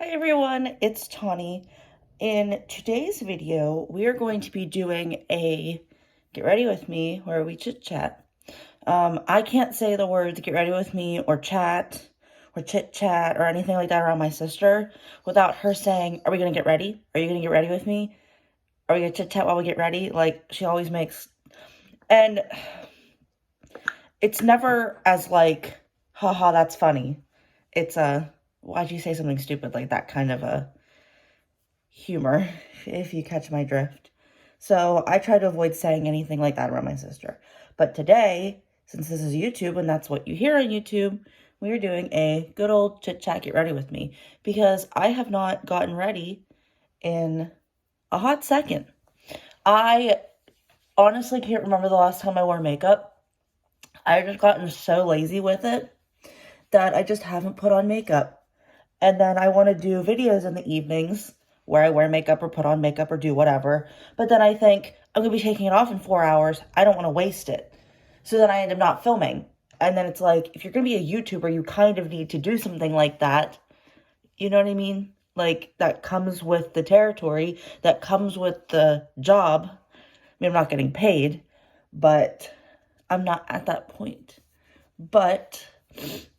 Hi everyone, it's Tawney. In today's video, we are going to be doing a get ready with me where we chit chat. I can't say the words get ready with me or chat or chit chat or anything like that around my sister without her saying, are we going to get ready? Are you going to get ready with me? Are we going to chit chat while we get ready? Like she always makes, and it's never as like, haha, that's funny. It's why'd you say something stupid like that kind of a humor, if you catch my drift. So I try to avoid saying anything like that around my sister. But today, since this is YouTube and that's what you hear on YouTube, we are doing a good old chit chat get ready with me because I have not gotten ready in a hot second. I honestly can't remember the last time I wore makeup. I've just gotten so lazy with it that I just haven't put on makeup. And then I want to do videos in the evenings where I wear makeup or put on makeup or do whatever. But then I think, I'm going to be taking it off in 4 hours. I don't want to waste it. So then I end up not filming. And then it's like, if you're going to be a YouTuber, you kind of need to do something like that. You know what I mean? Like, that comes with the territory. That comes with the job. I mean, I'm not getting paid. But I'm not at that point. But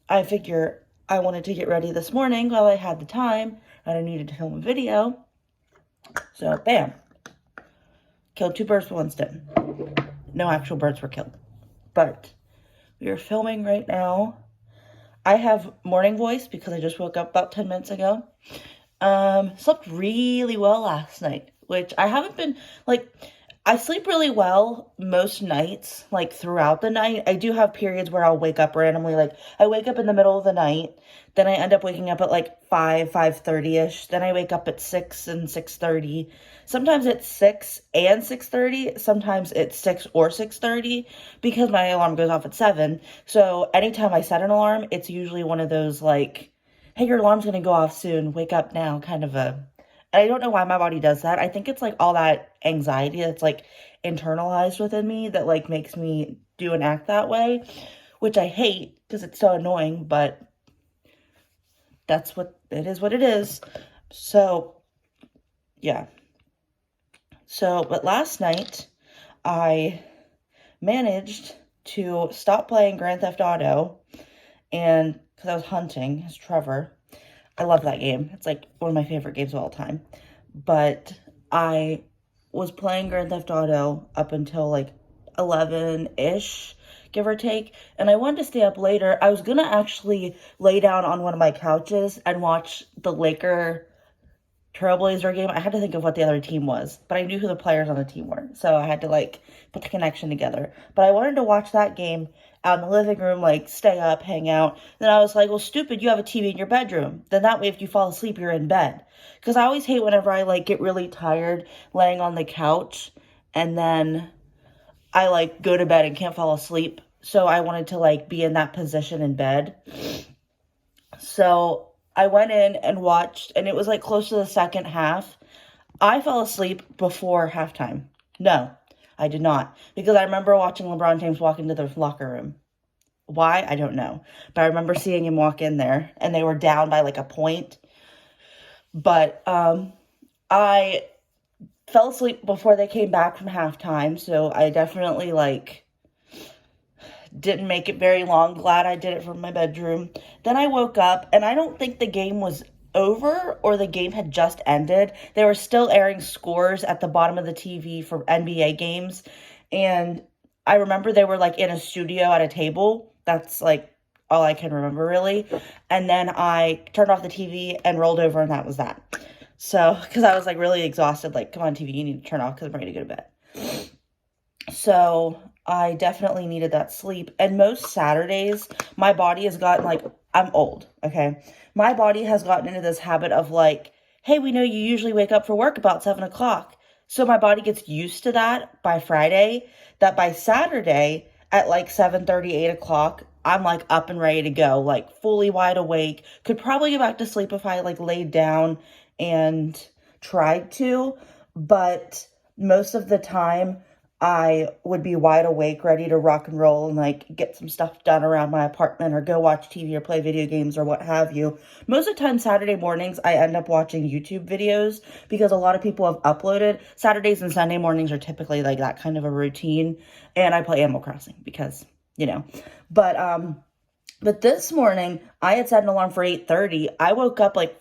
I figure I wanted to get ready this morning while I had the time. And I needed to film a video. So, bam. Killed 2 birds with 1 stone. No actual birds were killed. But we are filming right now. I have morning voice because I just woke up about 10 minutes ago. Slept really well last night. Which I haven't been, like, I sleep really well most nights, like, throughout the night. I do have periods where I'll wake up randomly. Like, I wake up in the middle of the night. Then I end up waking up at like 5:30ish. Then I wake up at 6 and 6:30. Sometimes it's 6 and 6:30. Sometimes it's 6 or 6:30 because my alarm goes off at 7. So anytime I set an alarm, it's usually one of those like, hey, your alarm's going to go off soon. Wake up now kind of a... And I don't know why my body does that. I think it's like all that anxiety that's like internalized within me that like makes me do and act that way, which I hate because it's so annoying, but that's what it is. So, yeah. So, but last night, I managed to stop playing Grand Theft Auto, and, because I was hunting as Trevor. I love that game. It's, like, one of my favorite games of all time. But I was playing Grand Theft Auto up until, like, 11-ish, give or take, and I wanted to stay up later. I was gonna actually lay down on one of my couches and watch the Laker Trailblazer game. I had to think of what the other team was, but I knew who the players on the team were, so I had to like put the connection together. But I wanted to watch that game out in the living room, like stay up, hang out. Then I was like, well, stupid, you have a TV in your bedroom. Then that way if you fall asleep, you're in bed. Because I always hate whenever I like get really tired laying on the couch and then I like go to bed and can't fall asleep. So I wanted to like be in that position in bed. So I went in and watched, and it was like close to the second half. I fell asleep before halftime. No, I did not. Because I remember watching LeBron James walk into the locker room. Why? I don't know. But I remember seeing him walk in there, and they were down by like a point. But I fell asleep before they came back from halftime, so I definitely like didn't make it very long. Glad I did it from my bedroom. Then I woke up, and I don't think the game was over or the game had just ended. They were still airing scores at the bottom of the TV for NBA games, and I remember they were like in a studio at a table. That's like all I can remember really. And then I turned off the TV and rolled over, and that was that. So, because I was like really exhausted, like, come on TV, you need to turn off because I'm ready to go to bed. So I definitely needed that sleep. And most Saturdays, my body has gotten like, I'm old, okay? My body has gotten into this habit of like, hey, we know you usually wake up for work about 7 o'clock. So my body gets used to that by Friday, that by Saturday at like 7:30, 8 o'clock, I'm like up and ready to go, like fully wide awake. Could probably get back to sleep if I like laid down and tried to, but most of the time I would be wide awake, ready to rock and roll and like get some stuff done around my apartment or go watch TV or play video games or what have you. Most of the time, Saturday mornings, I end up watching YouTube videos because a lot of people have uploaded. Saturdays and Sunday mornings are typically like that kind of a routine. And I play Animal Crossing because, you know, but this morning I had set an alarm for 8:30. I woke up like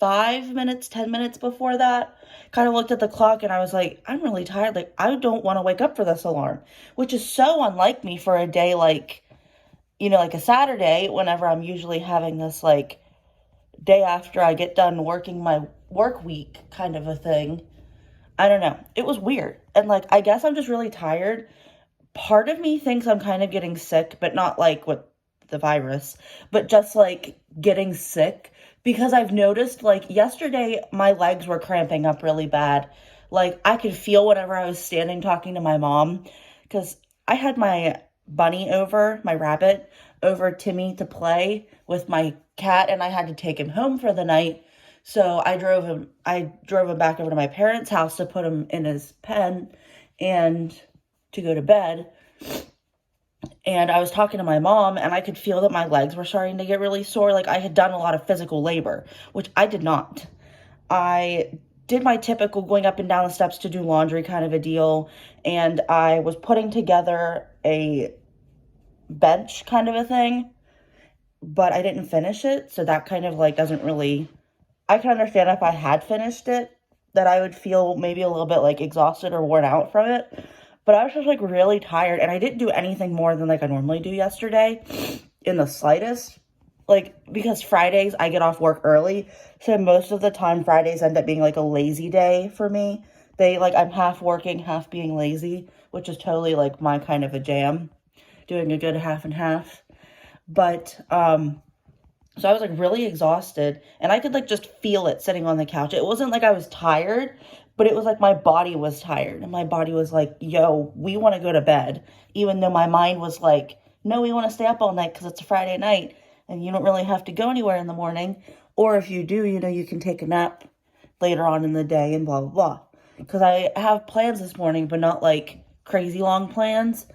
5 minutes, 10 minutes before that, kind of looked at the clock and I was like, I'm really tired. Like, I don't want to wake up for this alarm, which is so unlike me for a day like, you know, like a Saturday, whenever I'm usually having this like day after I get done working my work week kind of a thing. I don't know. It was weird. And like, I guess I'm just really tired. Part of me thinks I'm kind of getting sick, but not like with the virus, but just like getting sick. Because I've noticed, like, yesterday, my legs were cramping up really bad. Like, I could feel whenever I was standing talking to my mom. Because I had my bunny over, my rabbit, over Timmy to play with my cat. And I had to take him home for the night. So I drove him back over to my parents' house to put him in his pen and to go to bed. And I was talking to my mom and I could feel that my legs were starting to get really sore. Like I had done a lot of physical labor, which I did not. I did my typical going up and down the steps to do laundry kind of a deal. And I was putting together a bench kind of a thing, but I didn't finish it. So that kind of like doesn't really, I can understand if I had finished it, that I would feel maybe a little bit like exhausted or worn out from it. But I was just like really tired and I didn't do anything more than like I normally do yesterday in the slightest. Like, because Fridays I get off work early. So most of the time Fridays end up being like a lazy day for me. I'm half working, half being lazy, which is totally like my kind of a jam. Doing a good half and half. But, so I was like really exhausted and I could like just feel it sitting on the couch. It wasn't like I was tired, but it was like my body was tired and my body was like, yo, we want to go to bed. Even though my mind was like, no, we want to stay up all night because it's a Friday night and you don't really have to go anywhere in the morning. Or if you do, you know, you can take a nap later on in the day and blah, blah, blah. Because I have plans this morning, but not like crazy long plans.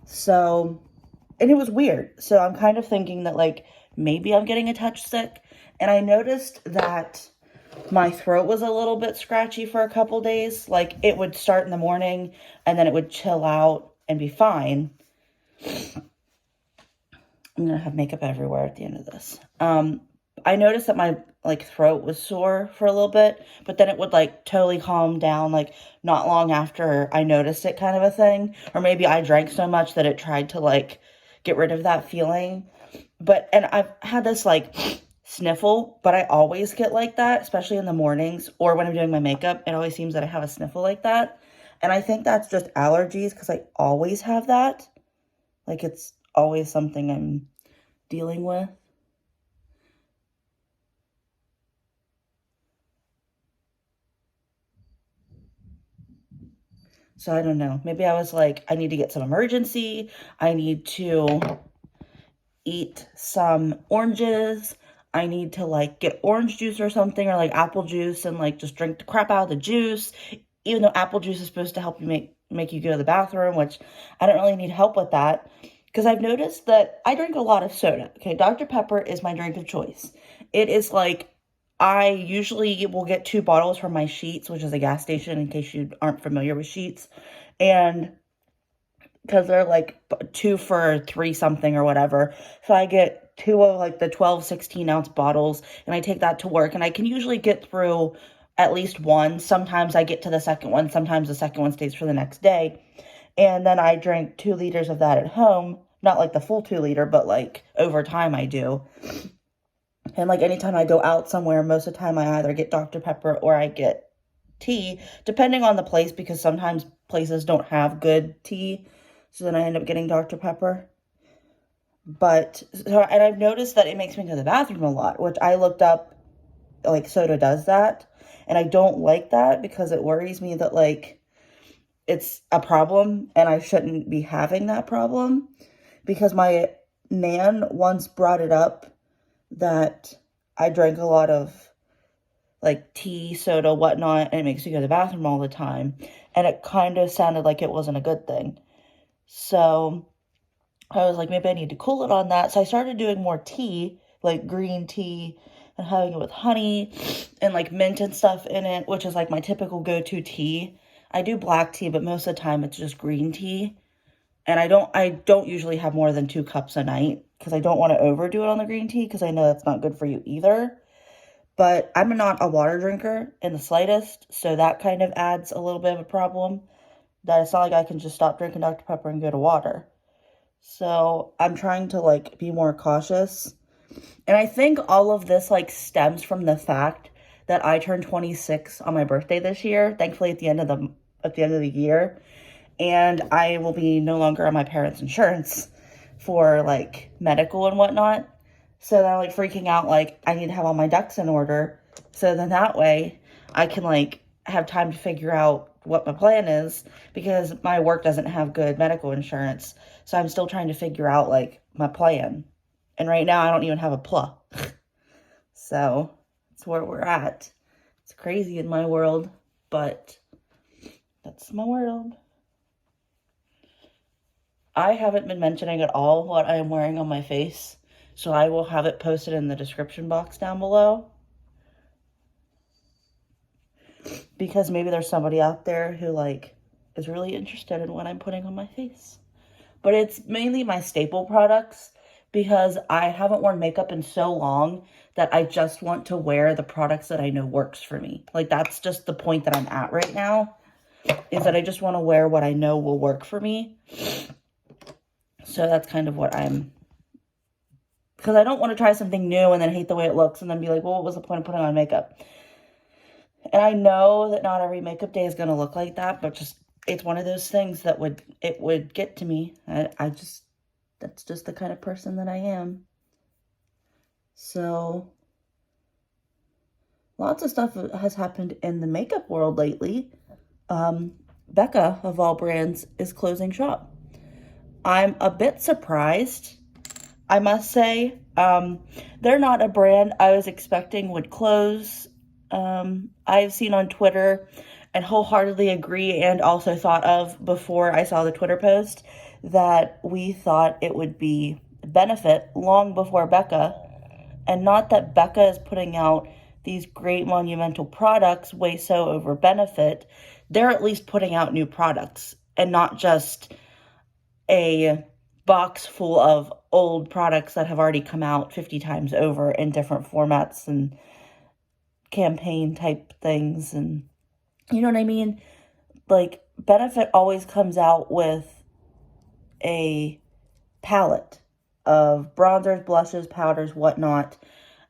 So, and it was weird. So I'm kind of thinking that like, maybe I'm getting a touch sick. And I noticed that my throat was a little bit scratchy for a couple days. Like it would start in the morning and then it would chill out and be fine. I'm going to have makeup everywhere at the end of this. I noticed that my like throat was sore for a little bit, but then it would like totally calm down like not long after I noticed it kind of a thing. Or maybe I drank so much that it tried to like get rid of that feeling. And I've had this like sniffle, but I always get like that, especially in the mornings or when I'm doing my makeup. It always seems that I have a sniffle like that. And I think that's just allergies because I always have that. Like it's always something I'm dealing with. So I don't know. Maybe I was like, I need to get some emergency. I need to eat some oranges. I need to like get orange juice or something or like apple juice and like just drink the crap out of the juice. Even though apple juice is supposed to help you make you go to the bathroom, which I don't really need help with that. Because I've noticed that I drink a lot of soda. Okay, Dr. Pepper is my drink of choice. It is like, I usually will get 2 bottles from my Sheetz, which is a gas station in case you aren't familiar with Sheetz. And because they're like 2 for 3 something or whatever. So I get 2 of like the 12, 16 ounce bottles and I take that to work and I can usually get through at least one. Sometimes I get to the second one. Sometimes the second one stays for the next day. And then I drink 2 liters of that at home. Not like the full 2 liter, but like over time I do. And like anytime I go out somewhere, most of the time I either get Dr. Pepper or I get tea, depending on the place, because sometimes places don't have good tea. So then I end up getting Dr. Pepper. And I've noticed that it makes me go to the bathroom a lot, which I looked up, like soda does that. And I don't like that because it worries me that like it's a problem and I shouldn't be having that problem. Because my nan once brought it up that I drank a lot of like tea, soda, whatnot, and it makes you go to the bathroom all the time. And it kind of sounded like it wasn't a good thing. So I was like, maybe I need to cool it on that. So I started doing more tea, like green tea, and having it with honey and like mint and stuff in it, which is like my typical go-to tea. I do black tea, but most of the time it's just green tea. And I don't usually have more than 2 cups a night because I don't want to overdo it on the green tea because I know that's not good for you either. But I'm not a water drinker in the slightest, so that kind of adds a little bit of a problem. That it's not like I can just stop drinking Dr. Pepper and go to water. So I'm trying to like be more cautious. And I think all of this like stems from the fact that I turned 26 on my birthday this year, thankfully at the end of the year, and I will be no longer on my parents' insurance for like medical and whatnot. So then I'm like freaking out, like I need to have all my ducks in order. So then that way I can like have time to figure out what my plan is, because my work doesn't have good medical insurance. So I'm still trying to figure out like my plan. And right now I don't even have a PLA. So that's where we're at. It's crazy in my world, but that's my world. I haven't been mentioning at all what I am wearing on my face, so I will have it posted in the description box down below. Because maybe there's somebody out there who like is really interested in what I'm putting on my face. But it's mainly my staple products because I haven't worn makeup in so long that I just want to wear the products that I know works for me. Like that's just the point that I'm at right now, is that I just want to wear what I know will work for me. So that's kind of what because I don't want to try something new and then hate the way it looks and then be like, well, what was the point of putting on makeup? And I know that not every makeup day is going to look like that, but just, it's one of those things that would get to me. That's just the kind of person that I am. So, lots of stuff has happened in the makeup world lately. Becca, of all brands, is closing shop. I'm a bit surprised, I must say. They're not a brand I was expecting would close. I've seen on Twitter and wholeheartedly agree, and also thought of before I saw the Twitter post, that we thought it would be Benefit long before Becca. And not that Becca is putting out these great monumental products way so over Benefit. They're at least putting out new products and not just a box full of old products that have already come out 50 times over in different formats and campaign type things. And you know what I mean? Like, Benefit always comes out with a palette of bronzers, blushes, powders, whatnot,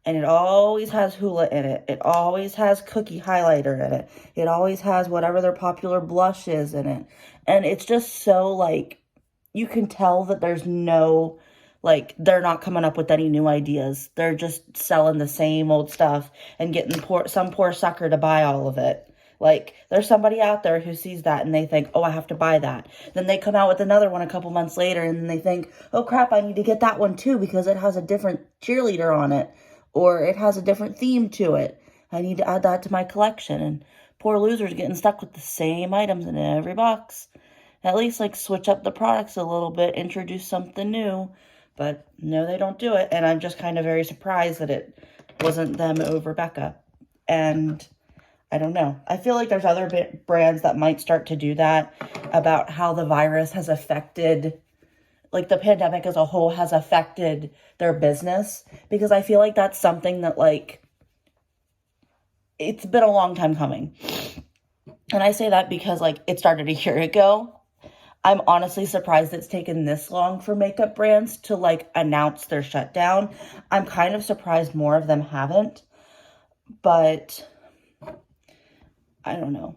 and it always has Hoola in it. It always has Cookie highlighter in it. It always has whatever their popular blush is in it. And it's just so, like, you can tell that there's no, like, they're not coming up with any new ideas. They're just selling the same old stuff and getting some poor sucker to buy all of it. Like, there's somebody out there who sees that and they think, oh, I have to buy that. Then they come out with another one a couple months later and then they think, oh, crap, I need to get that one too because it has a different cheerleader on it, or it has a different theme to it. I need to add that to my collection. And poor losers getting stuck with the same items in every box. At least, like, switch up the products a little bit, introduce something new. But no, they don't do it. And I'm just kind of very surprised that it wasn't them over Becca. And I don't know. I feel like there's other brands that might start to do that, about how the virus has affected, like, the pandemic as a whole has affected their business. Because I feel like that's something that, like, it's been a long time coming. And I say that because, like, it started a year ago. I'm honestly surprised it's taken this long for makeup brands to, like, announce their shutdown. I'm kind of surprised more of them haven't. But I don't know.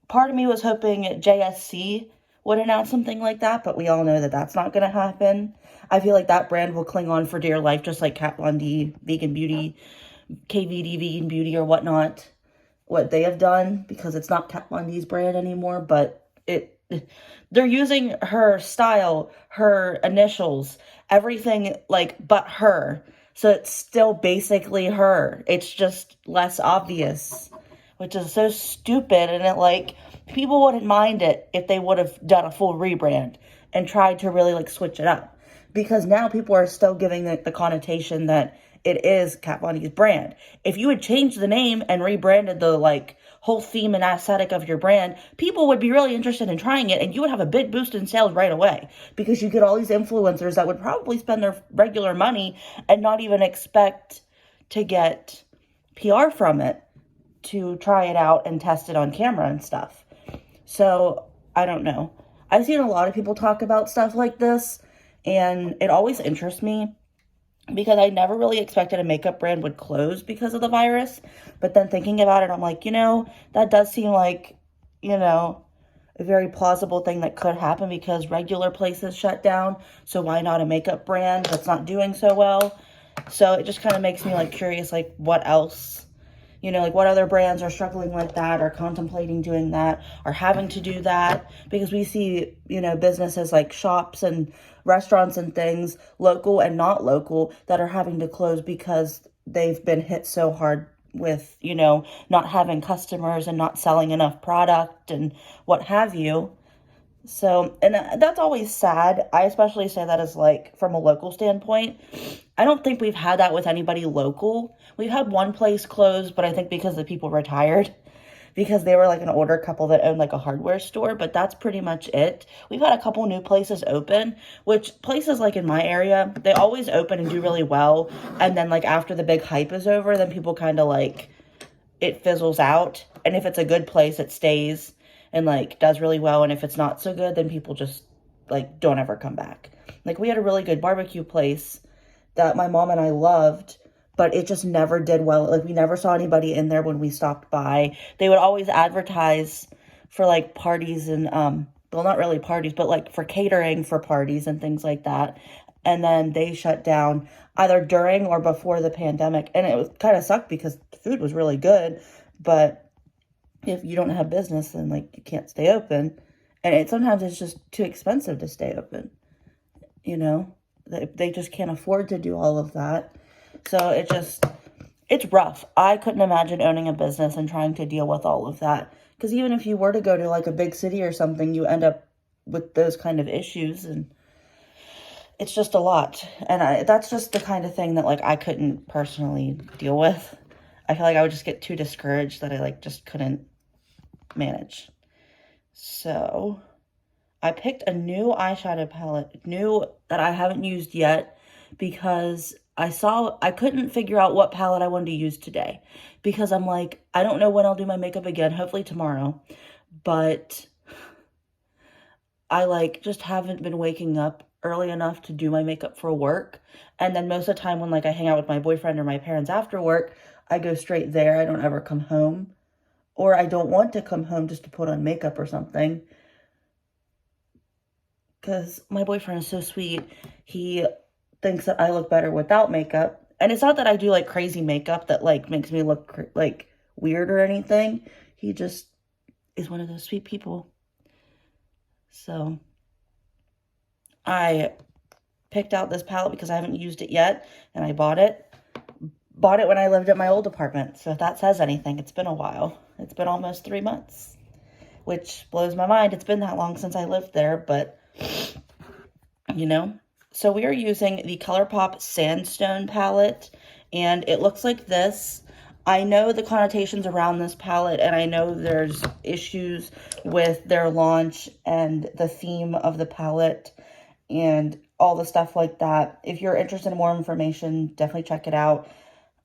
Part of me was hoping JSC would announce something like that, but we all know that that's not going to happen. I feel like that brand will cling on for dear life, just like Kat Von D, Vegan Beauty, KVD Vegan Beauty, or whatnot, what they have done, because it's not Kat Von D's brand anymore, but they're using her style, her initials, everything, like, but her. So it's still basically her. It's just less obvious, which is so stupid. And it like, people wouldn't mind it if they would have done a full rebrand and tried to really like switch it up. Because now people are still giving it the connotation that it is Kat Von D's brand. If you had changed the name and rebranded the like whole theme and aesthetic of your brand, people would be really interested in trying it, and you would have a big boost in sales right away, because you get all these influencers that would probably spend their regular money and not even expect to get PR from it to try it out and test it on camera and stuff. So I don't know. I've seen a lot of people talk about stuff like this, and it always interests me, because I never really expected a makeup brand would close because of the virus. But then thinking about it, I'm like, that does seem like, a very plausible thing that could happen, because regular places shut down. So why not a makeup brand that's not doing so well? So it just kind of makes me like curious, like what else, like what other brands are struggling like that, or contemplating doing that, or having to do that. Because we see, businesses like shops and restaurants and things, local and not local, that are having to close because they've been hit so hard with, not having customers and not selling enough product and what have you. So, and that's always sad. I especially say that as like from a local standpoint. I don't think we've had that with anybody local. We've had one place close, but I think because the people retired, because they were like an older couple that owned like a hardware store, but that's pretty much it. We've had a couple new places open, which places like in my area, they always open and do really well. And then like after the big hype is over, then people kind of like, it fizzles out. And if it's a good place, it stays and like does really well. And if it's not so good, then people just like don't ever come back. Like we had a really good barbecue place that my mom and I loved, but it just never did well. Like we never saw anybody in there when we stopped by. They would always advertise for like parties and well, not really parties, but like for catering for parties and things like that. And then they shut down either during or before the pandemic. And it was kind of sucked because the food was really good, but if you don't have business, then like you can't stay open. And sometimes it's just too expensive to stay open. They just can't afford to do all of that. So it's rough. I couldn't imagine owning a business and trying to deal with all of that. Because even if you were to go to like a big city or something, you end up with those kind of issues, and it's just a lot. And that's just the kind of thing that like I couldn't personally deal with. I feel like I would just get too discouraged that I like just couldn't manage. So I picked a new eyeshadow palette, new that I haven't used yet, because I couldn't figure out what palette I wanted to use today, because I'm like, I don't know when I'll do my makeup again, hopefully tomorrow, but I like just haven't been waking up early enough to do my makeup for work. And then most of the time when like I hang out with my boyfriend or my parents after work, I go straight there. I don't ever come home, or I don't want to come home just to put on makeup or something. Because my boyfriend is so sweet. He thinks that I look better without makeup. And it's not that I do like crazy makeup that like makes me look like weird or anything. He just is one of those sweet people. So I picked out this palette because I haven't used it yet, and I bought it. Bought it when I lived at my old apartment. So if that says anything, it's been a while. It's been almost 3 months, which blows my mind. It's been that long since I lived there, but So we are using the Colourpop Sandstone palette, and it looks like this. I know the connotations around this palette, and I know there's issues with their launch and the theme of the palette and all the stuff like that. If you're interested in more information, definitely check it out.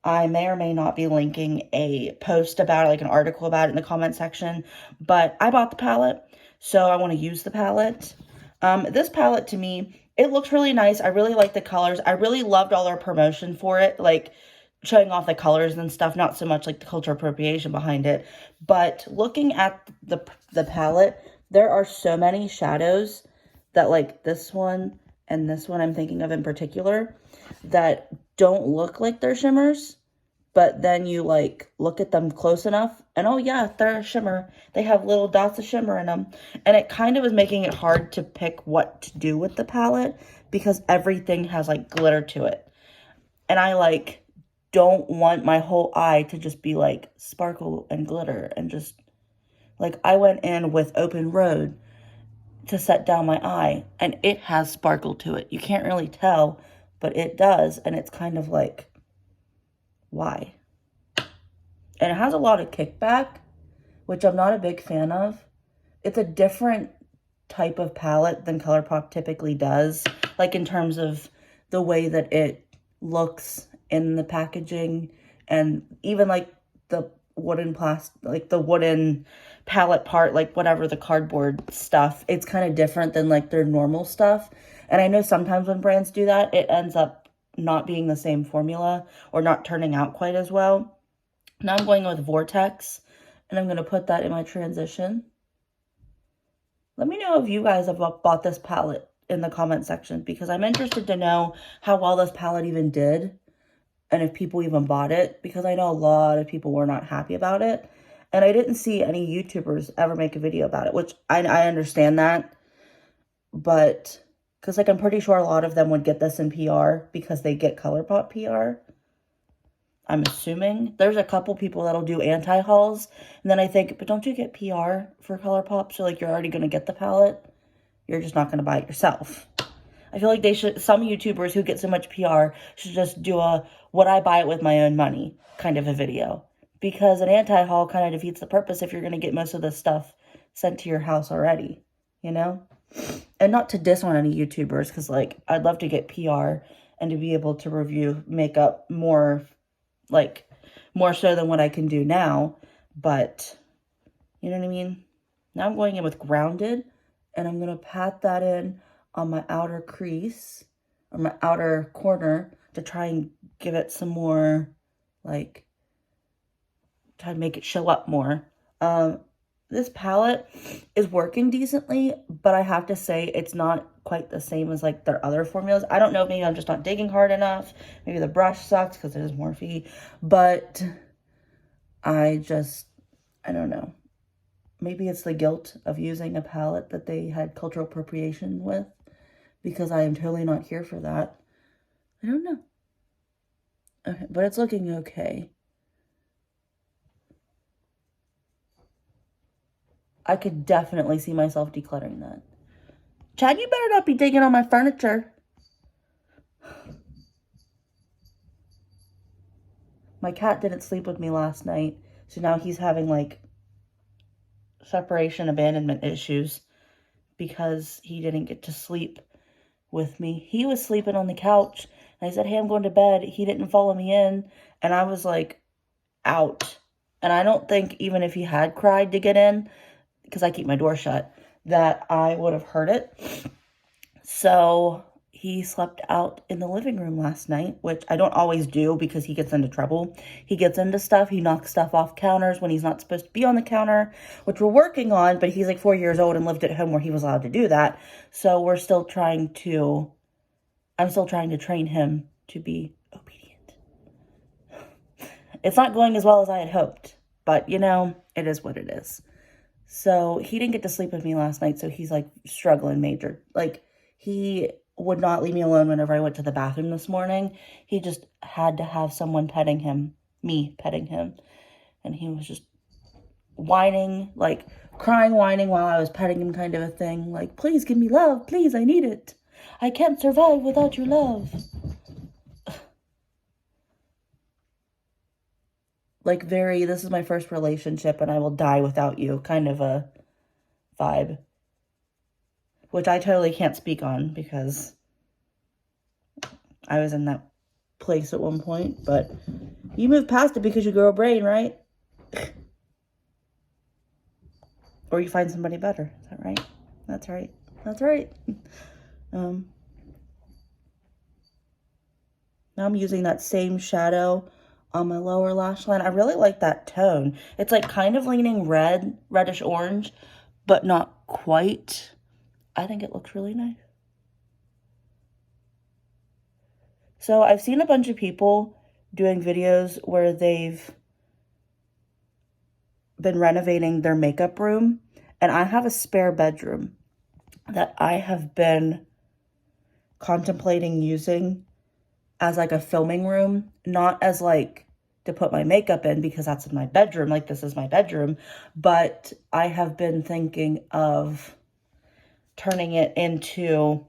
I may or may not be linking a post about it, like an article about it in the comment section, but I bought the palette, so I want to use the palette. This palette to me, it looks really nice. I really like the colors. I really loved all their promotion for it, like showing off the colors and stuff, not so much like the cultural appropriation behind it. But looking at the palette, there are so many shadows that like this one and this one I'm thinking of in particular that don't look like they're shimmers. But then you like look at them close enough and oh yeah, they're a shimmer. They have little dots of shimmer in them. And it kind of was making it hard to pick what to do with the palette because everything has like glitter to it. And I like don't want my whole eye to just be like sparkle and glitter and just like I went in with Open Road to set down my eye and it has sparkle to it. You can't really tell, but it does, and it's kind of like, why? And it has a lot of kickback, which I'm not a big fan of. It's a different type of palette than Colourpop typically does, like in terms of the way that it looks in the packaging, and even like the wooden like the wooden palette part, like whatever the cardboard stuff, it's kind of different than like their normal stuff. And I know sometimes when brands do that, it ends up not being the same formula or not turning out quite as well. Now I'm going with Vortex, and I'm going to put that in my transition. Let me know if you guys have bought this palette in the comment section, because I'm interested to know how well this palette even did and if people even bought it, because I know a lot of people were not happy about it. And I didn't see any YouTubers ever make a video about it, which I understand that. But, because like I'm pretty sure a lot of them would get this in PR because they get Colourpop PR. I'm assuming. There's a couple people that'll do anti-hauls. And then I think, but don't you get PR for Colourpop? So like you're already going to get the palette. You're just not going to buy it yourself. I feel like they should, some YouTubers who get so much PR should just do a, would I buy it with my own money kind of a video. Because an anti-haul kind of defeats the purpose if you're going to get most of this stuff sent to your house already, you know? And not to diss on any YouTubers, because like I'd love to get PR and to be able to review makeup more, like more so than what I can do now. But you know what I mean? Now I'm going in with Grounded, and I'm going to pat that in on my outer crease, or my outer corner, to try and give it some more, like, try to make it show up more. This palette is working decently, but I have to say it's not quite the same as like their other formulas. I don't know, maybe I'm just not digging hard enough. Maybe the brush sucks because it is Morphe, but I don't know. Maybe it's the guilt of using a palette that they had cultural appropriation with, because I am totally not here for that. I don't know. Okay, but it's looking okay. I could definitely see myself decluttering that. Chad, you better not be digging on my furniture. My cat didn't sleep with me last night, so now he's having like separation abandonment issues because he didn't get to sleep with me. He was sleeping on the couch, and I said, hey, I'm going to bed. He didn't follow me in, and I was like out. And I don't think even if he had cried to get in, because I keep my door shut, that I would have heard it. So he slept out in the living room last night, which I don't always do because he gets into trouble. He gets into stuff. He knocks stuff off counters when he's not supposed to be on the counter, which we're working on, but he's like 4 years old and lived at home where he was allowed to do that. So I'm still trying to train him to be obedient. It's not going as well as I had hoped, but you know, it is what it is. So he didn't get to sleep with me last night, so he's like struggling major. Like, he would not leave me alone whenever I went to the bathroom this morning. He just had to have someone petting him, me petting him. And he was just whining, like crying, whining while I was petting him, kind of a thing. Like, please give me love. Please, I need it. I can't survive without your love. Like, very, this is my first relationship and I will die without you kind of a vibe. Which I totally can't speak on because I was in that place at one point. But you move past it because you grow a brain, right? Or you find somebody better. Is that right? That's right. That's right. Now I'm using that same shadow on my lower lash line. I really like that tone. It's like kind of leaning red, reddish orange, but not quite. I think it looks really nice. So I've seen a bunch of people doing videos where they've been renovating their makeup room, and I have a spare bedroom that I have been contemplating using as like a filming room, not as like to put my makeup in because that's in my bedroom, like this is my bedroom, but I have been thinking of turning it into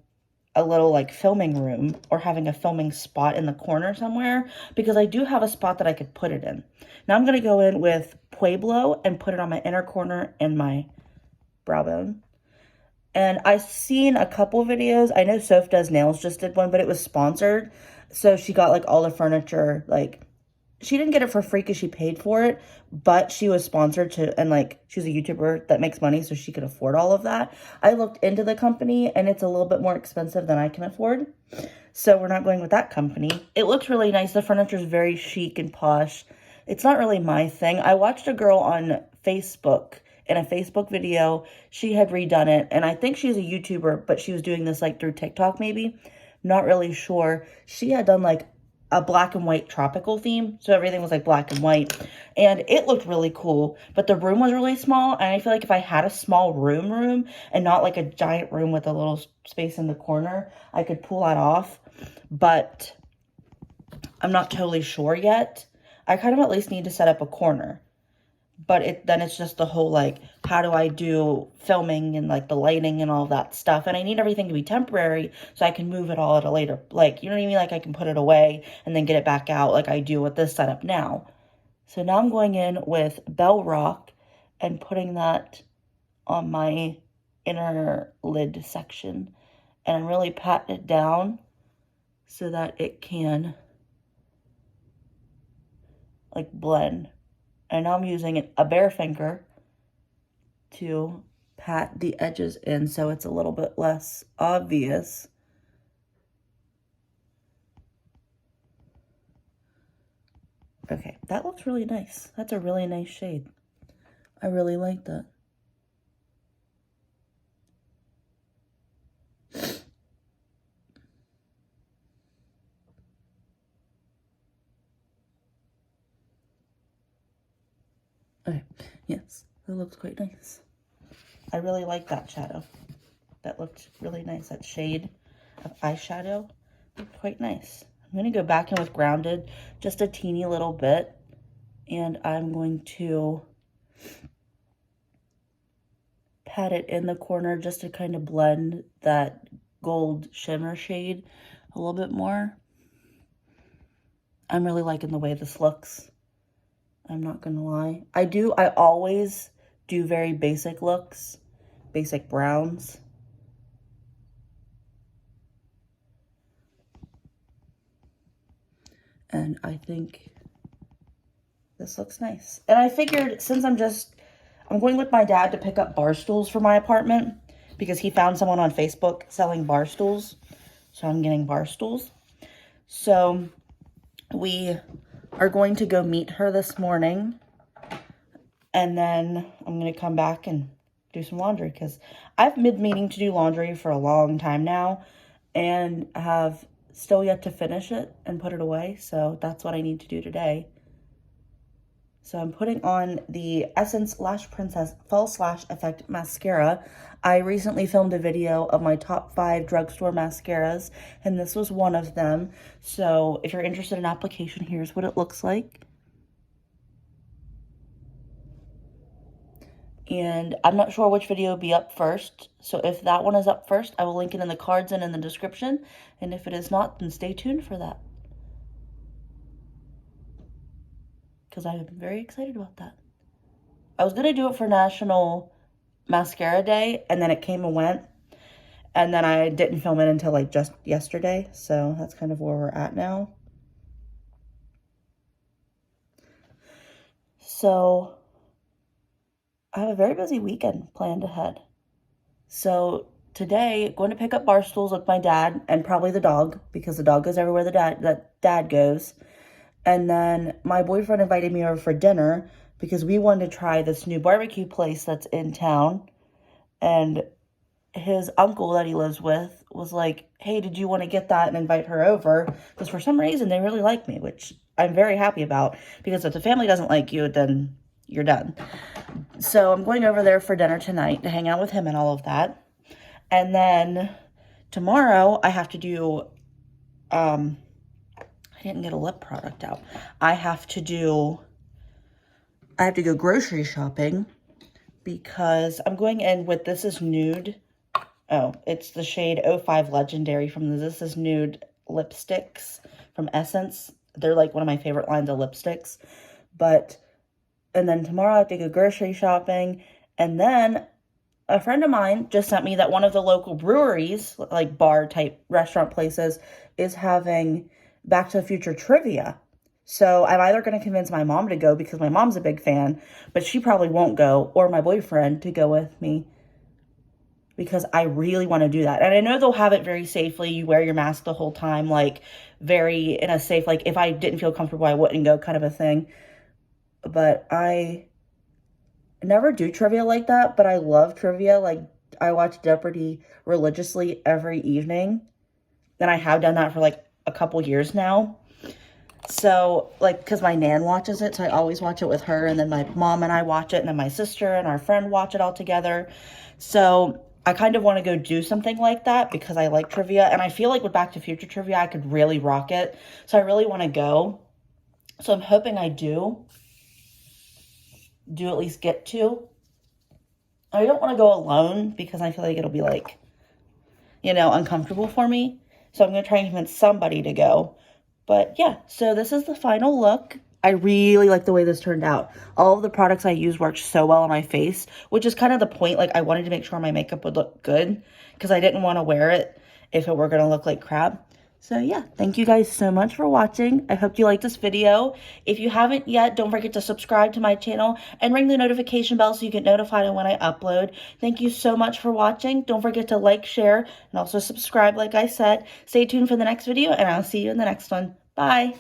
a little like filming room or having a filming spot in the corner somewhere, because I do have a spot that I could put it in. Now I'm going to go in with Pueblo and put it on my inner corner and my brow bone. And I've seen a couple videos. I know Soph Does Nails just did one, but it was sponsored. So she got like all the furniture, like she didn't get it for free because she paid for it, but she was sponsored to, and like she's a YouTuber that makes money, so she could afford all of that. I looked into the company and it's a little bit more expensive than I can afford. So we're not going with that company. It looks really nice. The furniture is very chic and posh. It's not really my thing. I watched a girl on Facebook in a Facebook video. She had redone it, and I think she's a YouTuber, but she was doing this like through TikTok maybe. Not really sure. She had done like a black and white tropical theme, so everything was like black and white, and it looked really cool, but the room was really small, and I feel like if I had a small room and not like a giant room with a little space in the corner, I could pull that off, but I'm not totally sure yet. I kind of at least need to set up a corner. But then it's just the whole, like, how do I do filming and, like, the lighting and all that stuff. And I need everything to be temporary so I can move it all at a later, like, you know what I mean? Like, I can put it away and then get it back out like I do with this setup now. So now I'm going in with Bell Rock and putting that on my inner lid section. And I'm really patting it down so that it can, like, blend. And now I'm using a bare finger to pat the edges in so it's a little bit less obvious. Okay, that looks really nice. That's a really nice shade. I really like that. Okay, yes, that looks quite nice. I really like that shadow. That looked really nice. That shade of eyeshadow looked quite nice. I'm going to go back in with Grounded just a teeny little bit, and I'm going to pat it in the corner just to kind of blend that gold shimmer shade a little bit more. I'm really liking the way this looks. I'm not gonna lie. I always do very basic looks, basic browns. And I think this looks nice. And I figured since I'm going with my dad to pick up bar stools for my apartment because he found someone on Facebook selling bar stools. So I'm getting bar stools. So we are going to go meet her this morning, and then I'm going to come back and do some laundry because I've been meaning to do laundry for a long time now and have still yet to finish it and put it away, so that's what I need to do today. So I'm putting on the Essence Lash Princess False Lash Effect Mascara. I recently filmed a video of my top 5 drugstore mascaras, and this was one of them. So if you're interested in application, here's what it looks like. And I'm not sure which video will be up first. So if that one is up first, I will link it in the cards and in the description. And if it is not, then stay tuned for that, because I'm very excited about that. I was going to do it for National Mascara Day, and then it came and went. And then I didn't film it until like just yesterday. So that's kind of where we're at now. So I have a very busy weekend planned ahead. So today, going to pick up bar stools with my dad and probably the dog, because the dog goes everywhere that dad goes. And then my boyfriend invited me over for dinner because we wanted to try this new barbecue place that's in town. And his uncle that he lives with was like, hey, did you want to get that and invite her over? Because for some reason, they really like me, which I'm very happy about. Because if the family doesn't like you, then you're done. So I'm going over there for dinner tonight to hang out with him and all of that. And then tomorrow, I have to do can't get a lip product out. I have to go grocery shopping because I'm going in with, this is Nude. Oh, it's the shade 05 Legendary from the This Is Nude lipsticks from Essence. They're like one of my favorite lines of lipsticks. And then tomorrow I have to go grocery shopping. And then a friend of mine just sent me that one of the local breweries, like bar type restaurant places, is having Back to the Future trivia. So I'm either going to convince my mom to go because my mom's a big fan, but she probably won't go, or my boyfriend to go with me because I really want to do that. And I know they'll have it very safely. You wear your mask the whole time, like very in a safe, like if I didn't feel comfortable, I wouldn't go kind of a thing. But I never do trivia like that, but I love trivia. Like, I watch Jeopardy religiously every evening, and I have done that for like a couple years now. So, like, because my nan watches it, so I always watch it with her, and then my mom and I watch it, and then my sister and our friend watch it all together. So I kind of want to go do something like that because I like trivia, and I feel like with Back to Future trivia, I could really rock it. So I really want to go. So I'm hoping I do at least get to. I don't want to go alone because I feel like it'll be like, uncomfortable for me. So I'm going to try and convince somebody to go. But yeah, so this is the final look. I really like the way this turned out. All of the products I use worked so well on my face, which is kind of the point. Like, I wanted to make sure my makeup would look good because I didn't want to wear it if it were going to look like crap. So yeah, thank you guys so much for watching. I hope you liked this video. If you haven't yet, don't forget to subscribe to my channel and ring the notification bell so you get notified when I upload. Thank you so much for watching. Don't forget to like, share, and also subscribe like I said. Stay tuned for the next video, and I'll see you in the next one. Bye!